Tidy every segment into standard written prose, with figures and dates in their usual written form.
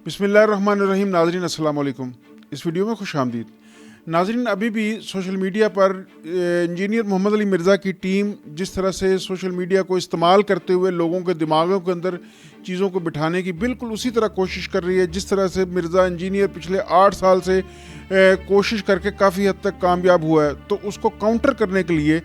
بسم اللہ الرحمن الرحیم. ناظرین السلام علیکم. اس ویڈیو میں خوش آمدید. ناظرین, ابھی بھی سوشل میڈیا پر انجینئر محمد علی مرزا کی ٹیم جس طرح سے سوشل میڈیا کو استعمال کرتے ہوئے لوگوں کے دماغوں کے اندر چیزوں کو بٹھانے کی بالکل اسی طرح کوشش کر رہی ہے جس طرح سے مرزا انجینئر پچھلے 8 سال سے کوشش کر کے کافی حد تک کامیاب ہوا ہے. تو اس کو کاؤنٹر کرنے کے لیے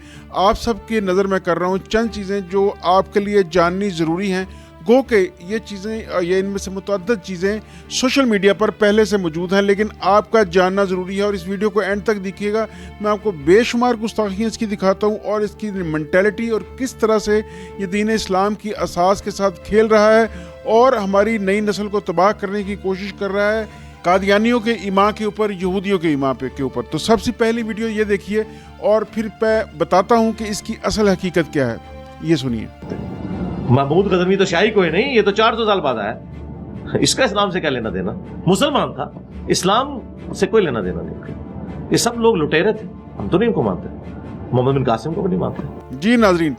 آپ سب کی نظر میں کر رہا ہوں چند چیزیں جو آپ کے لیے جاننی ضروری ہیں. گو کہ یہ چیزیں یا ان میں سے متعدد چیزیں سوشل میڈیا پر پہلے سے موجود ہیں لیکن آپ کا جاننا ضروری ہے, اور اس ویڈیو کو اینڈ تک دیکھیے گا. میں آپ کو بے شمار گستاخیاں اس کی دکھاتا ہوں اور اس کی مینٹیلٹی اور کس طرح سے یہ دین اسلام کی اساس کے ساتھ کھیل رہا ہے اور ہماری نئی نسل کو تباہ کرنے کی کوشش کر رہا ہے قادیانیوں کے ایمان کے اوپر, یہودیوں کے ایمان کے اوپر. تو سب سے پہلی ویڈیو یہ دیکھیے اور پھر میں بتاتا ہوں کہ اس کی اصل حقیقت کیا ہے. یہ سنیے. محمود غزنوی تو شاہی کوئی نہیں, یہ تو 400 سال بعد آیا. اس کا اسلام سے کیا لینا دینا؟ مسلمان تھا, اسلام سے کوئی لینا دینا نہیں. یہ سب لوگ لٹیرے تھے, ہم تو نہیں ان کو مانتے. محمد بن قاسم کو بھی نہیں مانتے. جی ناظرین,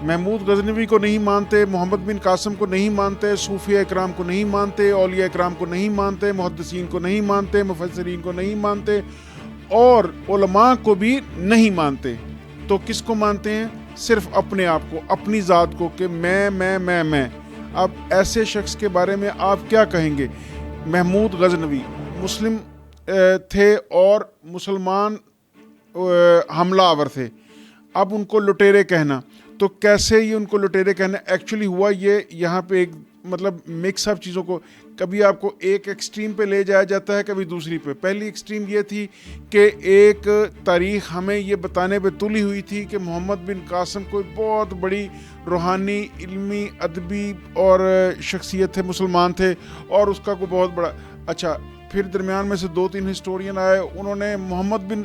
محمود غزنوی کو نہیں مانتے, محمد بن قاسم کو نہیں مانتے, صوفیہ اکرام کو نہیں مانتے, اولیاء اکرام کو نہیں مانتے, محدثین کو نہیں مانتے, مفسرین کو نہیں مانتے اور علماء کو بھی نہیں مانتے. تو کس کو مانتے ہیں؟ صرف اپنے آپ کو, اپنی ذات کو, کہ میں. اب ایسے شخص کے بارے میں آپ کیا کہیں گے؟ محمود غزنوی مسلم تھے اور مسلمان حملہ آور تھے. اب ان کو لٹیرے کہنا, تو کیسے یہ ان کو لٹیرے کہنا ایکچولی ہوا؟ یہ یہاں پہ ایک مطلب مکس اپ چیزوں کو, کبھی آپ کو ایک ایکسٹریم پہ لے جایا جاتا ہے, کبھی دوسری پہ. پہلی ایکسٹریم یہ تھی کہ ایک تاریخ ہمیں یہ بتانے پہ تلی ہوئی تھی کہ محمد بن قاسم کوئی بہت بڑی روحانی, علمی, ادبی اور شخصیت تھے, مسلمان تھے اور اس کا کوئی بہت بڑا. اچھا, پھر درمیان میں سے 2-3 ہسٹورین آئے, انہوں نے محمد بن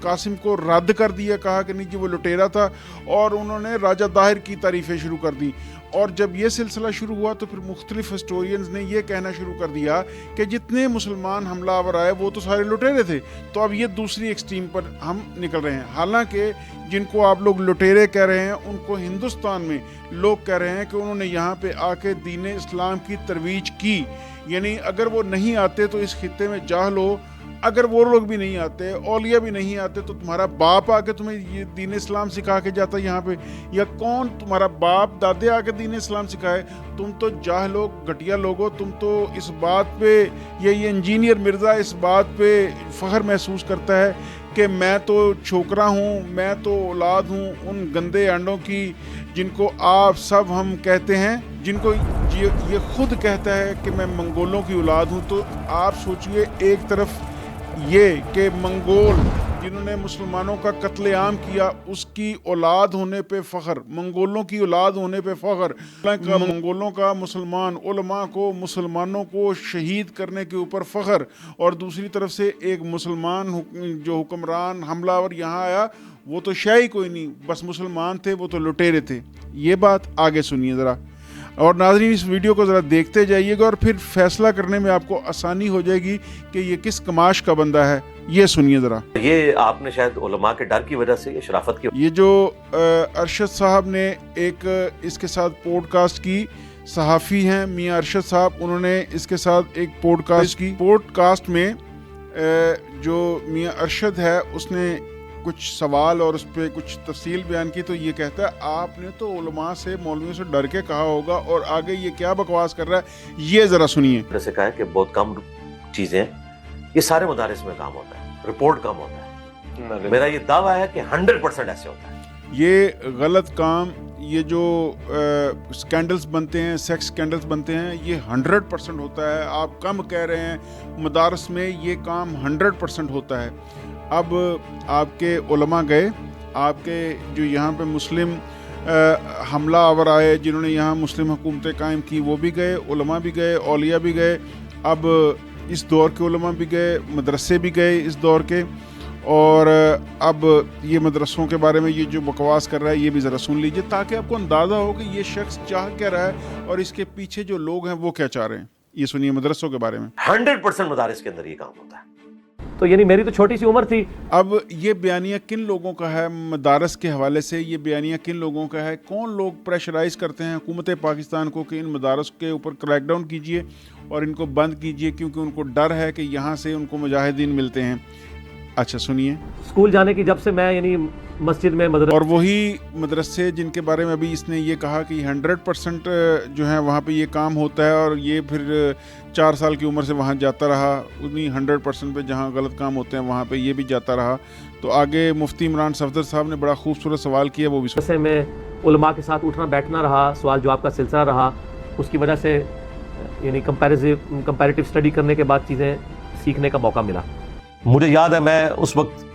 قاسم کو رد کر دیا, کہا کہ نہیں جی وہ لٹیرا تھا, اور انہوں نے راجہ طاہر کی تعریفیں شروع کر دی. اور جب یہ سلسلہ شروع ہوا تو پھر مختلف ہسٹورینز نے یہ کہنا شروع کر دیا کہ جتنے مسلمان حملہ آور آئے وہ تو سارے لٹیرے تھے. تو اب یہ دوسری ایکسٹریم پر ہم نکل رہے ہیں. حالانکہ جن کو آپ لوگ لٹیرے کہہ رہے ہیں ان کو ہندوستان میں لوگ کہہ رہے ہیں کہ انہوں نے یہاں پہ آ کے دین اسلام کی ترویج کی. یعنی اگر وہ نہیں آتے تو اس خطے میں جاہل ہو, اگر وہ لوگ بھی نہیں آتے, اولیاء بھی نہیں آتے, تو تمہارا باپ آ کے تمہیں یہ دین اسلام سکھا کے جاتا یہاں پہ, یا کون تمہارا باپ دادے آ کے دین اسلام سکھائے؟ تم تو جاہل ہو, گھٹیا لوگ ہو. تم تو اس بات پہ یہ انجینئر مرزا اس بات پہ فخر محسوس کرتا ہے کہ میں تو چھوکرا ہوں, میں تو اولاد ہوں ان گندے انڈوں کی جن کو آپ سب ہم کہتے ہیں, جن کو یہ خود کہتا ہے کہ میں منگولوں کی اولاد ہوں. تو آپ سوچئے, ایک طرف یہ کہ منگول جنہوں نے مسلمانوں کا قتل عام کیا اس کی اولاد ہونے پہ فخر, منگولوں کی اولاد ہونے پہ فخر, منگولوں کا مسلمان علماء کو, مسلمانوں کو شہید کرنے کے اوپر فخر, اور دوسری طرف سے ایک مسلمان جو حکمران حملہ آور یہاں آیا وہ تو شیعی کوئی نہیں, بس مسلمان تھے, وہ تو لٹیرے تھے. یہ بات آگے سنیے ذرا, اور ناظرین اس ویڈیو کو ذرا دیکھتے جائیے گا اور پھر فیصلہ کرنے میں آپ کو آسانی ہو جائے گی کہ یہ کس کماش کا بندہ ہے. یہ سنیے ذرا. یہ آپ نے شاید علماء کے ڈر کی وجہ سے, یہ شرافت کی, یہ جو ارشد صاحب نے ایک اس کے ساتھ پوڈ کاسٹ کی, صحافی ہیں میاں ارشد صاحب, انہوں نے اس کے ساتھ ایک پوڈ کاسٹ کی. پوڈ کاسٹ میں جو میاں ارشد ہے اس نے کچھ سوال اور اس پہ کچھ تفصیل بیان کی, تو یہ کہتا ہے آپ نے تو علماء سے, مولویوں سے ڈر کے کہا ہوگا, اور آگے یہ کیا بکواس کر رہا ہے یہ ذرا سنیے. جیسے کہا ہے کہ بہت کم چیزیں, یہ سارے مدارس میں کام ہوتا ہے, رپورٹ کم ہوتا ہے. میرا یہ دعویٰ ہے کہ 100% ایسے ہوتا ہے. یہ غلط کام, یہ جو سکینڈلز بنتے ہیں, سیکس سکینڈلز بنتے ہیں, یہ 100% ہوتا ہے. آپ کم کہہ رہے ہیں, مدارس میں یہ کام 100% ہوتا ہے. اب آپ کے علماء گئے, آپ کے جو یہاں پہ مسلم حملہ آور آئے جنہوں نے یہاں مسلم حکومتیں قائم کی, وہ بھی گئے, علماء بھی گئے, اولیاء بھی گئے. اب اس دور کے علماء بھی گئے, مدرسے بھی گئے اس دور کے, اور اب یہ مدرسوں کے بارے میں یہ جو بکواس کر رہا ہے یہ بھی ذرا سن لیجئے تاکہ آپ کو اندازہ ہو کہ یہ شخص چاہ کیا رہا ہے اور اس کے پیچھے جو لوگ ہیں وہ کیا چاہ رہے ہیں. یہ سنیے مدرسوں کے بارے میں. 100% مدارس کے اندر یہ کام ہوتا ہے. تو یعنی میری تو چھوٹی سی عمر تھی. اب یہ بیانیہ کن لوگوں کا ہے مدارس کے حوالے سے؟ یہ بیانیہ کن لوگوں کا ہے؟ کون لوگ پریشرائز کرتے ہیں حکومت پاکستان کو کہ ان مدارس کے اوپر کریک ڈاؤن کیجئے اور ان کو بند کیجئے کیونکہ ان کو ڈر ہے کہ یہاں سے ان کو مجاہدین ملتے ہیں. اچھا سنیے. اسکول جانے کی جب سے میں یعنی مسجد میں اور وہی مدرسے جن کے بارے میں ابھی اس نے یہ کہا کہ 100% جو ہے وہاں پہ یہ کام ہوتا ہے اور یہ پھر 4 سال کی عمر سے وہاں جاتا رہا, انہیں 100% پہ جہاں غلط کام ہوتے ہیں وہاں پہ یہ بھی جاتا رہا. تو آگے مفتی عمران صفدر صاحب نے بڑا خوبصورت سوال کیا, وہ بھی جیسے میں علماء کے ساتھ اٹھنا بیٹھنا رہا, سوال جواب کا سلسلہ رہا, اس کی وجہ سے یعنی کمپیریٹیو اسٹڈی کرنے کے بعد چیزیں سیکھنے کا موقع ملا. مجھے یاد ہے میں اس وقت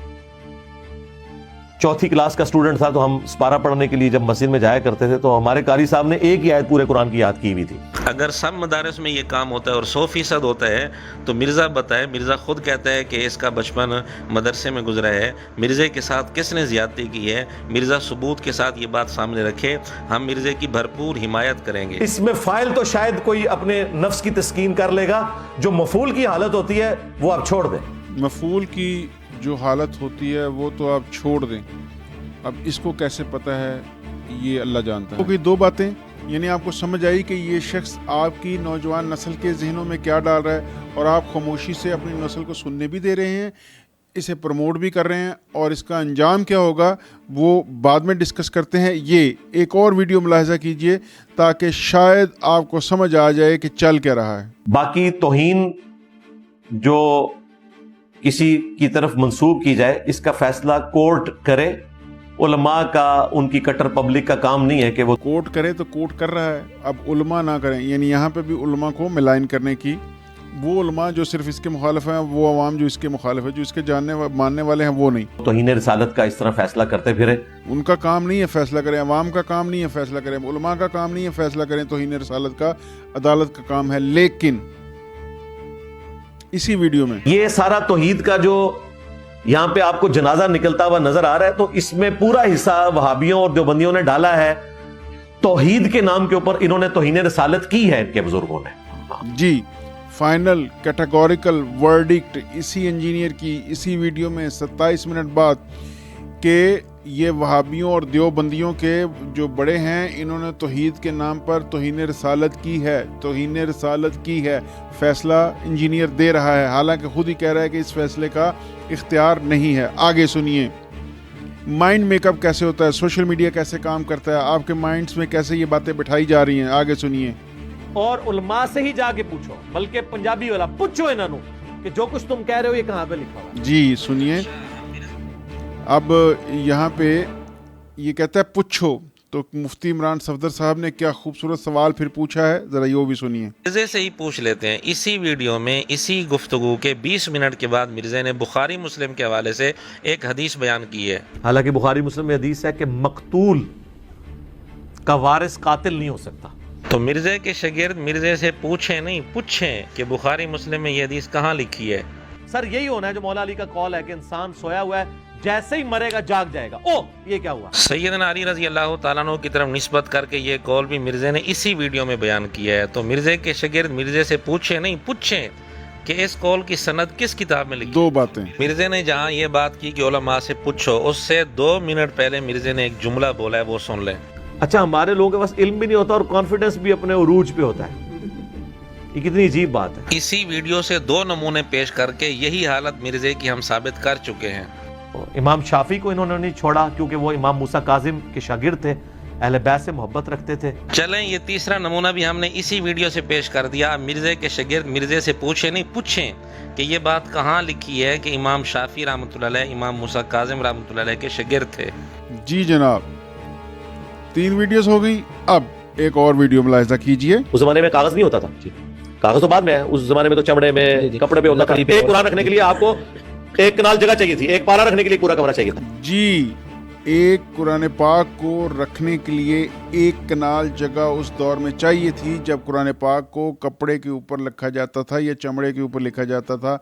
4تھی کلاس کا اسٹوڈنٹ تھا, تو ہم سپارہ پڑھنے کے لیے جب مسجد میں جایا کرتے تھے تو ہمارے قاری صاحب نے ایک ہی آیت پورے قرآن کی یاد کی ہوئی تھی. اگر سب مدارس میں یہ کام ہوتا ہے اور 100% ہوتا ہے تو مرزا بتائے, مرزا خود کہتا ہے کہ اس کا بچپن مدرسے میں گزرا ہے, مرزے کے ساتھ کس نے زیادتی کی ہے, مرزا ثبوت کے ساتھ یہ بات سامنے رکھے, ہم مرزے کی بھرپور حمایت کریں گے. اس میں فائل تو شاید کوئی اپنے نفس کی تسکین کر لے گا, جو مفعول کی حالت ہوتی ہے وہ آپ چھوڑ دیں. مفعول کی جو حالت ہوتی ہے وہ تو آپ چھوڑ دیں. اب اس کو کیسے پتہ ہے یہ اللہ جانتا ہے. کوئی 2 باتیں, یعنی آپ کو سمجھ آئی کہ یہ شخص آپ کی نوجوان نسل کے ذہنوں میں کیا ڈال رہا ہے, اور آپ خاموشی سے اپنی نسل کو سننے بھی دے رہے ہیں, اسے پروموٹ بھی کر رہے ہیں, اور اس کا انجام کیا ہوگا وہ بعد میں ڈسکس کرتے ہیں. یہ ایک اور ویڈیو ملاحظہ کیجئے تاکہ شاید آپ کو سمجھ آ جائے کہ چل کیا رہا ہے. باقی توہین جو کسی کی طرف منسوب کی جائے اس کا فیصلہ کورٹ کرے. علماء کا, ان کی کٹر پبلک کا کام نہیں ہے کہ وہ کورٹ کرے, تو کورٹ کر رہا ہے, اب علماء نہ کریں. یعنی یہاں پہ بھی علماء کو ملائن کرنے کی, وہ علماء جو صرف اس کے مخالف ہیں, وہ عوام جو اس کے مخالف ہے, جو اس کے ماننے والے ہیں وہ نہیں. توہین رسالت کا اس طرح فیصلہ کرتے پھرے. ان کا کام نہیں ہے فیصلہ کریں, عوام کا کام نہیں ہے فیصلہ کریں, علماء کا کام نہیں ہے فیصلہ کریں. توہین رسالت کا عدالت کا کام ہے. لیکن اسی ویڈیو میں یہ سارا توحید کا جو یہاں پہ آپ کو جنازہ نکلتا ہوا نظر آ رہا ہے, تو اس میں پورا حصہ وہابیوں اور دیوبندیوں نے ڈالا ہے. توحید کے نام کے اوپر انہوں نے توہین رسالت کی ہے ان کے بزرگوں نے. جی, فائنل کیٹیگوریکل ورڈکٹ اسی انجینئر کی اسی ویڈیو میں 27 منٹ بعد کہ یہ وہابیوں اور دیوبندیوں کے جو بڑے ہیں, انہوں نے توحید کے نام پر توہین رسالت کی ہے, توہین رسالت کی ہے. فیصلہ انجینئر دے رہا ہے, حالانکہ خود ہی کہہ رہا ہے کہ اس فیصلے کا اختیار نہیں ہے. آگے سنیے مائنڈ میک اپ کیسے ہوتا ہے, سوشل میڈیا کیسے کام کرتا ہے, آپ کے مائنڈز میں کیسے یہ باتیں بٹھائی جا رہی ہیں. آگے سنیے. اور علماء سے ہی جا کے پوچھو, بلکہ پنجابی والا پوچھو انہوں کہ جو کچھ تم کہہ رہے ہو یہ کہاں پہ لکھا ہوا. جی سنیے, اب یہاں پہ یہ کہتا ہے پوچھو, تو مفتی عمران صفدر صاحب نے کیا خوبصورت سوال پھر پوچھا ہے, ذرا یہ بھی سنیے. مرزے سے ہی پوچھ لیتے ہیں. اسی ویڈیو میں اسی گفتگو کے 20 منٹ کے بعد مرزے نے بخاری مسلم کے حوالے سے ایک حدیث بیان کی ہے. حالانکہ بخاری مسلم میں حدیث ہے کہ مقتول کا وارث قاتل نہیں ہو سکتا. تو مرزے کے شاگرد مرزے سے پوچھیں کہ بخاری مسلم میں یہ حدیث کہاں لکھی ہے. سر یہی ہونا ہے جو مولا علی کا قول ہے کہ انسان سویا ہوا ہے, جیسے ہی مرے گا جاگ جائے گا. او یہ کیا ہوا. سیدنا علی رضی اللہ تعالیٰ عنہ کی طرف نسبت کر کے یہ قول بھی مرزے نے اسی ویڈیو میں بیان کیا ہے. تو مرزے کے شاگرد مرزے سے پوچھیں کہ اس قول کی سند کس کتاب میں لکھی. 2 باتیں. مرزے نے جہاں یہ بات کی کہ علماء سے پوچھو, اس سے 2 منٹ پہلے مرزے نے ایک جملہ بولا ہے, وہ سن لیں. اچھا, ہمارے لوگوں کے پاس علم بھی نہیں ہوتا اور کانفیڈنس بھی اپنے عروج پہ ہوتا ہے. یہ کتنی عجیب بات ہے. اسی ویڈیو سے 2 نمونے پیش کر کے یہی حالت مرزے کی ہم ثابت کر چکے ہیں. امام شافعی کو انہوں نے نہیں چھوڑا کیونکہ وہ امام موسیٰ کاظم کے شاگرد تھے, اہل بیت سے محبت رکھتے تھے. چلیں یہ تیسرا نمونہ بھی ہم نے اسی ویڈیو سے پیش کر دیا. مرزے کے شاگرد مرزے سے پوچھیں کہ یہ بات کہاں لکھی ہے کہ امام شافعی رحمۃ اللہ علیہ امام موسیٰ کاظم رحمۃ اللہ علیہ کے شاگرد تھے. جی جناب, 3 ویڈیوز ہو گئی. اب ایک اور ویڈیو ملاحظہ کیجئے. اس زمانے میں کاغذ نہیں ہوتا تھا. کاغذ تو بعد میں ہے, اس زمانے میں تو چمڑے میں کپڑے پہ ہوتا تھا. ایک قرآن رکھنے کے لیے آپ کو 1 کنال جگہ چاہیے تھی, 1 پارا رکھنے کے لیے پورا کمرہ چاہیے تھا. جی, ایک قرآن پاک کو رکھنے کے لیے 1 کنال جگہ اس دور میں چاہیے تھی جب قرآن پاک کو کپڑے کے اوپر لکھا جاتا تھا یا چمڑے کے اوپر لکھا جاتا تھا.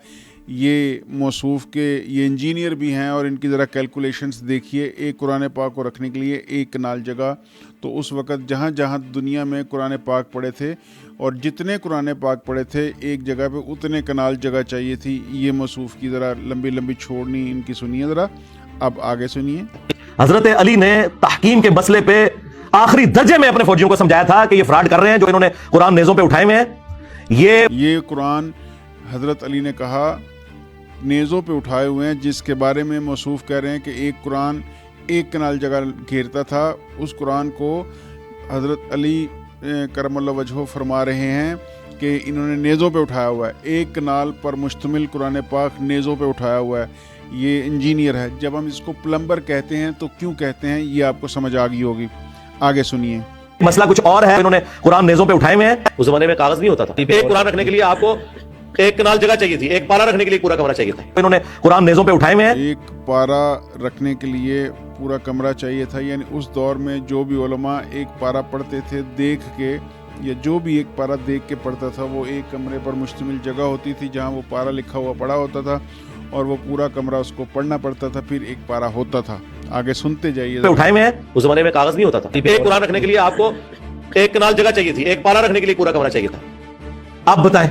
یہ موصوف کے یہ انجینئر بھی ہیں اور ان کی ذرا کیلکولیشنز دیکھیے. 1 قرآن پاک کو رکھنے کے لیے 1 کنال جگہ, تو اس وقت جہاں جہاں دنیا میں قرآن پاک پڑے تھے اور جتنے قرآن پاک پڑے تھے ایک جگہ پہ اتنے کنال جگہ چاہیے تھی. یہ موصوف کی ذرا لمبی چھوڑنی ان کی سنیے ذرا. اب آگے سنیے. حضرت علی نے تحکیم کے مسئلے پہ آخری درجے میں اپنے فوجیوں کو سمجھایا تھا کہ یہ فراڈ کر رہے ہیں جو انہوں نے قرآن نیزوں پہ اٹھائے ہوئے ہیں. یہ قرآن حضرت علی نے کہا نیزوں پہ اٹھائے ہوئے ہیں، جس کے بارے میں موصوف کہہ رہے ہیں کہ ایک قرآن ایک کنال جگہ گھیرتا تھا، اس قرآن کو حضرت علی کرم اللہ وجہہ فرما رہے ہیں کہ انہوں نے نیزوں پہ اٹھایا ہوا ہے، ایک کنال پر مشتمل قرآن پاک نیزوں پہ اٹھایا ہوا ہے۔ یہ انجینئر ہے، جب ہم اس کو پلمبر کہتے ہیں تو کیوں کہتے ہیں یہ آپ کو سمجھ آ گئی ہوگی، آگے سنیے۔ مسئلہ کچھ اور ہے، انہوں نے قرآن نیزوں پہ اٹھائے ہوئے ہیں، اس زمانے میں کاغذ نہیں ہوتا تھا، ایک قرآن رکھنے کے لیے آپ کو ایک کنال جگہ چاہیے تھی، ایک پارا رکھنے کے لیے پورا کمرہ چاہیے تھا، انہوں نے قرآن نیزوں پہ اٹھائے ہوئے ہیں۔ ایک پارا رکھنے کے لیے پورا کمرہ چاہیے تھا، یعنی اس دور میں جو بھی علماء ایک پارا پڑھتے تھے دیکھ کے، یا جو بھی ایک پارا دیکھ کے پڑھتا تھا، وہ ایک کمرے پر مشتمل جگہ ہوتی تھی جہاں وہ پارا لکھا ہوا پڑھا ہوتا تھا، اور وہ پورا کمرہ اس کو پڑھنا پڑتا تھا، پھر ایک پارا ہوتا تھا۔ آگے سنتے جائیے۔ اٹھائے ہوئے ہیں، اس زمانے میں کاغذ نہیں ہوتا تھا، ایک قرآن رکھنے کے لیے آپ کو ایک کنال جگہ چاہیے تھی، ایک پارا رکھنے کے لیے پورا کمرہ چاہیے تھا۔ اب بتائیں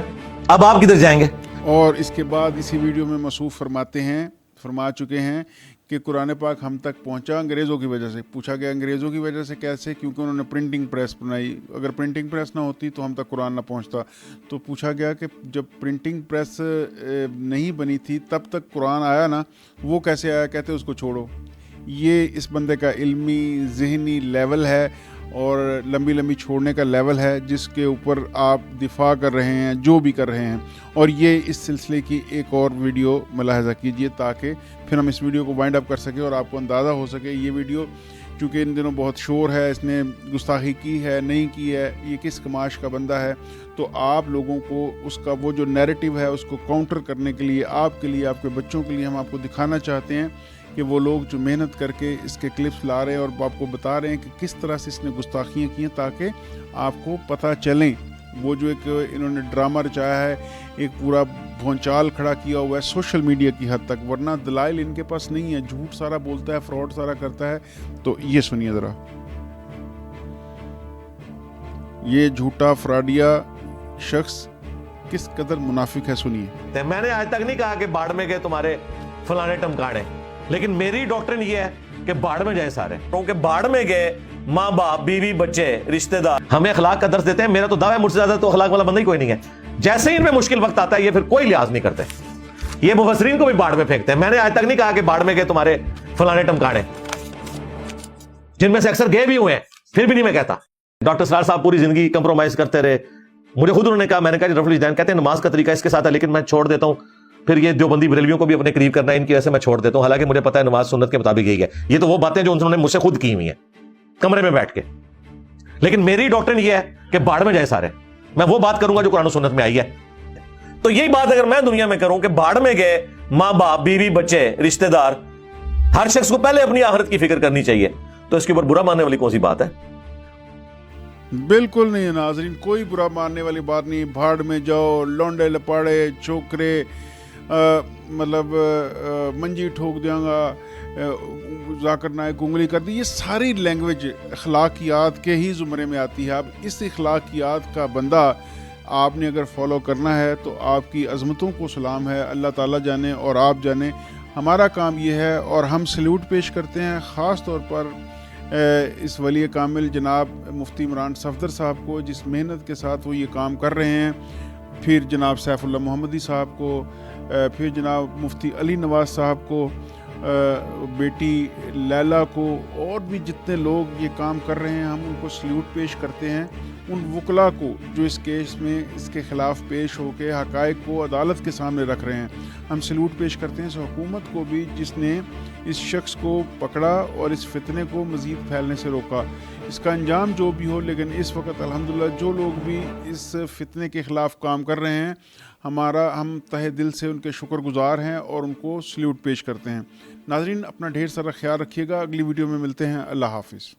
اب آپ کدھر جائیں گے؟ اور اس کے بعد اسی ویڈیو میں موصوف فرما چکے ہیں کہ قرآن پاک ہم تک پہنچا انگریزوں کی وجہ سے۔ پوچھا گیا انگریزوں کی وجہ سے کیسے؟ کیونکہ انہوں نے پرنٹنگ پریس بنائی، اگر پرنٹنگ پریس نہ ہوتی تو ہم تک قرآن نہ پہنچتا۔ تو پوچھا گیا کہ جب پرنٹنگ پریس نہیں بنی تھی تب تک قرآن آیا نا، وہ کیسے آیا؟ کہتے اس کو چھوڑو۔ یہ اس بندے کا علمی ذہنی لیول ہے اور لمبی لمبی چھوڑنے کا لیول ہے، جس کے اوپر آپ دفاع کر رہے ہیں جو بھی کر رہے ہیں۔ اور یہ اس سلسلے کی ایک اور ویڈیو ملاحظہ کیجئے تاکہ پھر ہم اس ویڈیو کو وائنڈ اپ کر سکیں اور آپ کو اندازہ ہو سکے یہ ویڈیو چونکہ ان دنوں بہت شور ہے، اس نے گستاخی کی ہے نہیں کی ہے، یہ کس کماش کا بندہ ہے، تو آپ لوگوں کو اس کا وہ جو نیریٹو ہے اس کو کاؤنٹر کرنے کے لیے، آپ کے لیے، آپ کے بچوں کے لیے ہم آپ کو دکھانا چاہتے ہیں کہ وہ لوگ جو محنت کر کے اس کے کلپس لا رہے ہیں اور آپ کو بتا رہے ہیں کہ کس طرح سے اس نے گستاخیاں کی ہیں، تاکہ آپ کو پتہ چلیں۔ وہ جو ایک انہوں نے ڈرامہ رچایا ہے، ایک پورا بھونچال کھڑا کیا ہوا ہے سوشل میڈیا کی حد تک، ورنہ دلائل ان کے پاس نہیں ہے، جھوٹ سارا بولتا ہے، فراڈ سارا کرتا ہے۔ تو یہ سنیے ذرا، یہ جھوٹا فراڈیا شخص کس قدر منافق ہے، سنیے۔ میں نے آج تک نہیں کہا کہ باڑ میں گئے تمہارے فلانے ٹمکاڑے، لیکن میری ڈاکٹرن یہ ہے کہ باڑ میں جائیں سارے، کیونکہ باڑ میں گئے ماں باپ، بیوی، بچے، رشتہ دار ہمیں اخلاق کا درس دیتے ہیں۔ میرا تو دعویٰ ہے مجھ سے زیادہ تو اخلاق والا بندہ ہی کوئی نہیں ہے۔ جیسے ہی ان میں مشکل وقت آتا ہے یہ پھر کوئی لحاظ نہیں کرتے، یہ مفسرین کو بھی باڑ میں پھینکتے ہیں۔ میں نے آج تک نہیں کہا کہ باڑ میں گئے تمہارے فلانے ٹمکاڑے، جن میں سے اکثر گئے بھی ہوئے ہیں، پھر بھی نہیں میں کہتا۔ ڈاکٹر سرار صاحب پوری زندگی کمپرومائز کرتے رہے، مجھے خود انہوں نے کہا، میں نے کہا جی رفل الجان کہتے ہیں نماز کا طریقہ اس کے ساتھ ہے لیکن میں چھوڑ دیتا ہوں، پھر یہ جو بندی بریلویوں کو بھی اپنے قریب کرنا ہے ان کی وجہ سے میں چھوڑ دیتا ہوں، حالانکہ مجھے پتا ہے نماز سنت کے مطابق یہی ہے۔ یہ تو وہ باتیں جو انہوں نے مجھ سے خود کی ہوئی ہیں کمرے میں بیٹھ کے، لیکن میری ڈاکٹرن یہ ہے کہ باڑ میں جائے سارے، میں وہ بات کروں گا جو قرآن و سنت میں آئی ہے۔ تو یہی بات اگر میں دنیا میں کروں کہ باڑ میں گئے ماں باپ، بیوی، بچے، رشتہ دار، ہر شخص کو پہلے اپنی آخرت کی فکر کرنی چاہیے، تو اس کے اوپر برا ماننے والی کون سی بات ہے؟ بالکل نہیں ہے ناظرین، کوئی برا ماننے والی بات نہیں۔ بھاڑ میں جاؤ، لونڈے لپاڑے، چھوکرے، مطلب منجی ٹھوک دیاں گا، ذاکر نائک انگلی کر دی، یہ ساری لینگویج اخلاقیات کے ہی زمرے میں آتی ہے۔ اب اس اخلاقیات کا بندہ آپ نے اگر فالو کرنا ہے تو آپ کی عظمتوں کو سلام ہے، اللہ تعالیٰ جانے اور آپ جانے۔ ہمارا کام یہ ہے اور ہم سلیوٹ پیش کرتے ہیں خاص طور پر اس ولی کامل جناب مفتی عمران صفدر صاحب کو، جس محنت کے ساتھ وہ یہ کام کر رہے ہیں، پھر جناب سیف اللہ محمدی صاحب کو، پھر جناب مفتی علی نواز صاحب کو، بیٹی لیلا کو، اور بھی جتنے لوگ یہ کام کر رہے ہیں ہم ان کو سلیوٹ پیش کرتے ہیں۔ ان وکلا کو جو اس کیس میں اس کے خلاف پیش ہو کے حقائق کو عدالت کے سامنے رکھ رہے ہیں، ہم سلیوٹ پیش کرتے ہیں۔ اس حکومت کو بھی جس نے اس شخص کو پکڑا اور اس فتنے کو مزید پھیلنے سے روکا، اس کا انجام جو بھی ہو، لیکن اس وقت الحمدللہ جو لوگ بھی اس فتنے کے خلاف کام کر رہے ہیں، ہم تہہ دل سے ان کے شکر گزار ہیں اور ان کو سلیوٹ پیش کرتے ہیں۔ ناظرین اپنا ڈھیر سارا خیال رکھیے گا، اگلی ویڈیو میں ملتے ہیں، اللہ حافظ۔